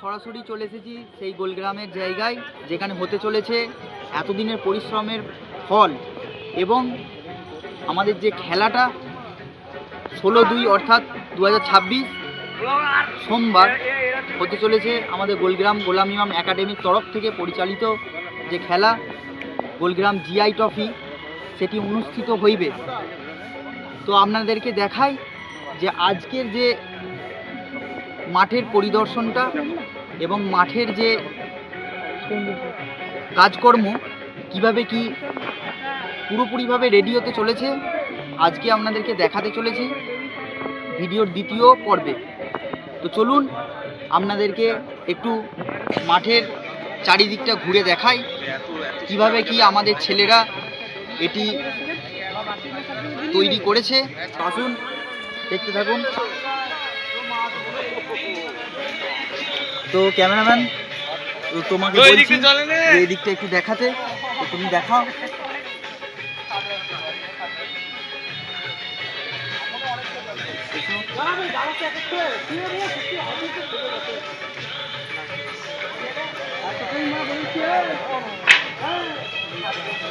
সরাসরি চলে এসেছি সেই গোলগ্রামের জায়গায় যেখানে হতে চলেছে এতদিনের পরিশ্রমের ফল এবং আমাদের যে খেলাটা 16/2 অর্থাৎ 2026 সোমবার হতে চলেছে আমাদের গোলগ্রাম গোলাম ইমাম একাডেমির তরফ থেকে পরিচালিত যে খেলা গোলগ্রাম জিআই ট্রফি সেটি অনুষ্ঠিত হইবে। তো আপনাদেরকে দেখাই যে আজকের যে মাঠের পরিদর্শনটা এবং মাঠের যে কাজকর্ম কিভাবে কি পুরোপুরিভাবে রেডি হতে চলেছে আজকে আপনাদেরকে দেখাতে চলেছি ভিডিওর দ্বিতীয় পর্বে। তো চলুন আপনাদেরকে একটু মাঠের চারিদিকটা ঘুরে দেখাই কিভাবে কি আমাদের ছেলেরা এটি তৈরি করেছে। আসুন দেখতে থাকুন। তো ক্যামেরাম্যান তোমাকে বলছি এই দিকটা একটু দেখাতে, তো তুমি দেখাও।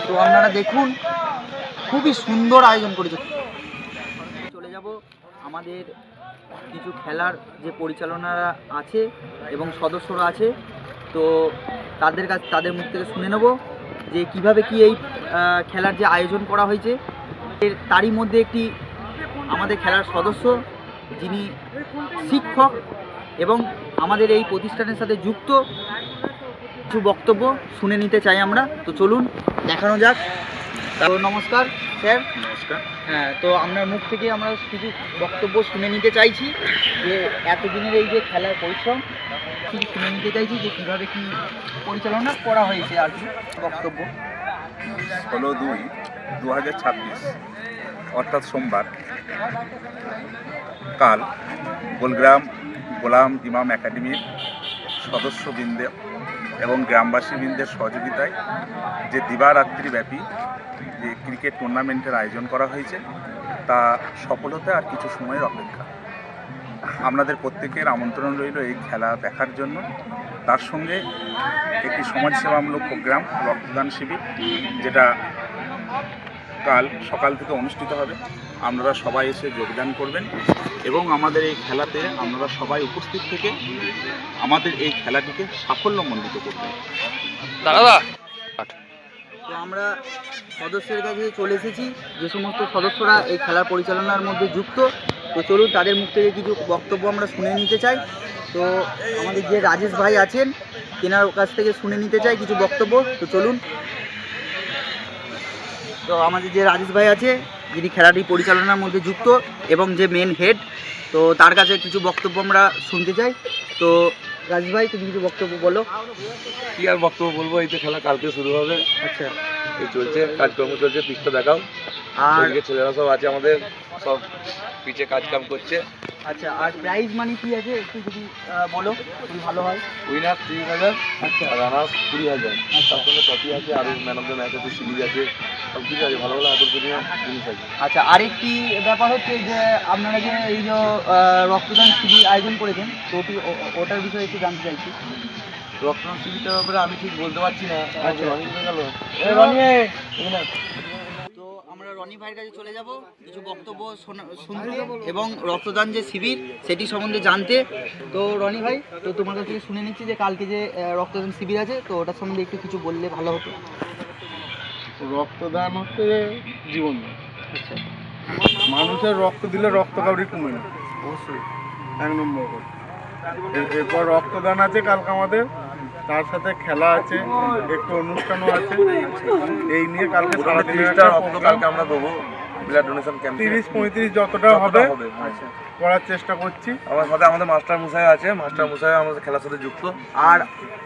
তো আপনারা দেখুন খুবই সুন্দর আয়োজন করেছে। চলে যাব আমাদের কিছু খেলার যে পরিচালনারা আছে এবং সদস্যরা আছে, তো তাদের মুখ থেকে শুনে নেব যে কিভাবে কি এই খেলার যে আয়োজন করা হয়েছে। তারই মধ্যে একটি আমাদের খেলার সদস্য যিনি শিক্ষক এবং আমাদের এই প্রতিষ্ঠানের সাথে যুক্ত, কিছু বক্তব্য শুনে নিতে চাই আমরা। তো চলুন দেখানো যাক। তো নমস্কার স্যার। নমস্কার। হ্যাঁ, তো আপনার মুখ থেকে আমরা কিছু বক্তব্য শুনে নিতে চাইছি যে এতদিনের এই যে খেলার পরিশ্রম কিছু শুনে নিতে চাইছি যে কীভাবে কি পরিচালনা করা হয়েছে আর কি বক্তব্য। 16/2/2026 অর্থাৎ সোমবার কাল গোলগ্রাম গোলাম ইমাম একাডেমির সদস্যবৃন্দ এবং গ্রামবাসীবৃন্দের সহযোগিতায় যে দিবারাত্রিব্যাপী যে ক্রিকেট টুর্নামেন্টের আয়োজন করা হয়েছে তা সফল হতে আর কিছু সময়ের অপেক্ষা। আপনাদের প্রত্যেকের আমন্ত্রণ রইল এই খেলা দেখার জন্য। তার সঙ্গে একটি সমাজসেবামূলক প্রোগ্রাম রক্তদান শিবির যেটা কাল সকাল থেকে অনুষ্ঠিত হবে। আপনারা সবাই এসে যোগদান করবেন এবং আমাদের এই খেলাতে আপনারা সবাই উপস্থিত থেকে আমাদের এই খেলাটিকে সাফল্যমণ্ডিত করবেন। দাদা, তো আমরা সদস্যের কাছে চলে এসেছি যে সমস্ত সদস্যরা এই খেলার পরিচালনার মধ্যে যুক্ত। তো চলুন তাদের মুখ থেকে কিছু বক্তব্য আমরা শুনে নিতে চাই। তো আমাদের যে রাজেশ ভাই আছেন তেনার কাছ থেকে শুনে নিতে চাই কিছু বক্তব্য। তো চলুন। তো আমাদের যে রাজেশ ভাই আছে যিনি খেলাটি পরিচালনার মধ্যে যুক্ত এবং যে মেন হেড, তো তার কাছে কিছু বক্তব্য আমরা শুনতে চাই। তো রাজেশ ভাই তুমি কিছু বক্তব্য বলো। কি আর বক্তব্য বলবো, এই তো খেলা কালকে শুরু হবে। আচ্ছা, এই চলছে কাজকর্ম চলছে, পিচটা দেখাও। আর ছেলেরা সব আছে আমাদের, সব পিচে কাজকাম করছে। আচ্ছা, আর প্রাইজ মানি কি আছে একটু যদি বলো খুবই ভালো হয়। উইনার 30,000, আচ্ছা, রানার্স 20,000, তার সঙ্গে ট্রফি আছে, আর ম্যান অফ দ্য ম্যাচ আছে, সিরিজ আছে, সব কিছু আছে, ভালো ভালো আকর্ষণীয় জিনিস আছে। আচ্ছা, আরেকটি ব্যাপার হচ্ছে যে আপনারা যে এই যে রক্তদান শিবির আয়োজন করেছেন তো ওটার বিষয়ে একটু জানতে চাইছি। রক্তদান শিবিরটার ব্যাপারে আমি ঠিক বলতে পারছি না। আচ্ছা, রনি গেল। তো আমরা রনি ভাইয়ের কাছে চলে যাব কিছু বক্তব্য শুনতে এবং রক্তদান যে শিবির সেটি সম্বন্ধে জানতে। তো রনি ভাই, তো তোমার কাছ থেকে শুনে নিচ্ছি যে কালকে যে রক্তদান শিবির আছে তো ওটার সম্বন্ধে একটু কিছু বললে ভালো হতো। রক্তদান হচ্ছে জীবন। আচ্ছা, মানুষের রক্ত দিলে রক্ত কাউরি কমে না, অবশ্যই 1 নম্বর করে। এরপর রক্তদান আছে কালকে আমাদের, তার সাথে খেলা আছে, একটু অনুষ্ঠানও আছে। এই নিয়ে কালকে সারাদিনটা রক্ত কালকে আমরা দেবো ব্লাড ডোনেশন ক্যাম্প 30-35 যতটা হবে করার চেষ্টা করছি। আমার সাথে আমাদের মাস্টার মশাই আছে, মাস্টার মশাই আমাদের খেলার সাথে যুক্ত। আর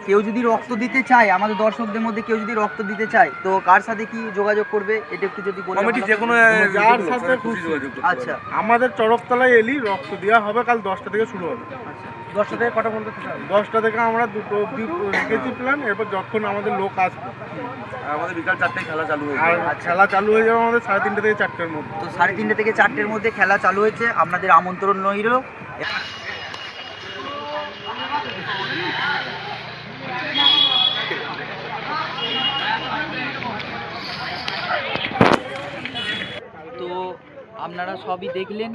কেউ যদি রক্ত দিতে চায়, আমাদের দর্শকদের মধ্যে কেউ যদি রক্ত দিতে চায় তো কার সাথে কি যোগাযোগ করবে এটা একটু যদি বলেন। কমিটি যে কোনো যার সাথে খুশি যোগাযোগ করতে আচ্ছা, আমাদের চরকতলায় এলি রক্ত দেওয়া হবে কাল 10টা থেকে শুরু হবে। আচ্ছা, 10টা থেকে কটা পর্যন্ত? 10টা থেকে আমরা 2টো অবধি রেখেছি প্ল্যান। এরপর যখন আমাদের লোক আসবে আমাদের বিকাল 4টায় খেলা চালু হয়ে আর যাবে। খেলা চালু হয়ে যাবে আমাদের 3:30 থেকে 4টের মধ্যে। তো 3:30 থেকে 4টের মধ্যে খেলা চালু হয়েছে, আপনাদের আমন্ত্রণ রইল। আপনারা সবই দেখলেন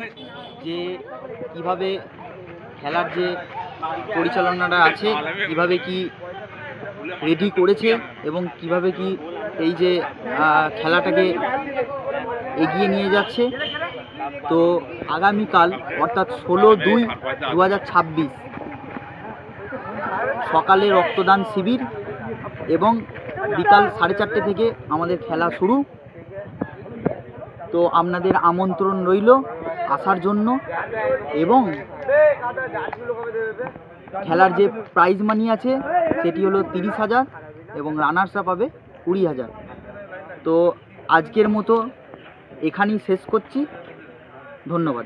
যে কিভাবে খেলার যে পরিচালনাটা আছে কিভাবে কি রেডি করেছে এবং কিভাবে কি এই যে খেলাটাকে এগিয়ে নিয়ে যাচ্ছে। তো আগামীকাল অর্থাৎ 16/2/2026 সকালে রক্তদান শিবির এবং বিকাল 4:30 থেকে আমাদের খেলা শুরু। তো আপনাদের আমন্ত্রণ রইল আসার জন্য এবং খেলার যে প্রাইজ মানি আছে সেটি হলো 30,000 এবং রানার্সরা পাবে 20,000। তো আজকের মতো এখানেই শেষ করছি, ধন্যবাদ।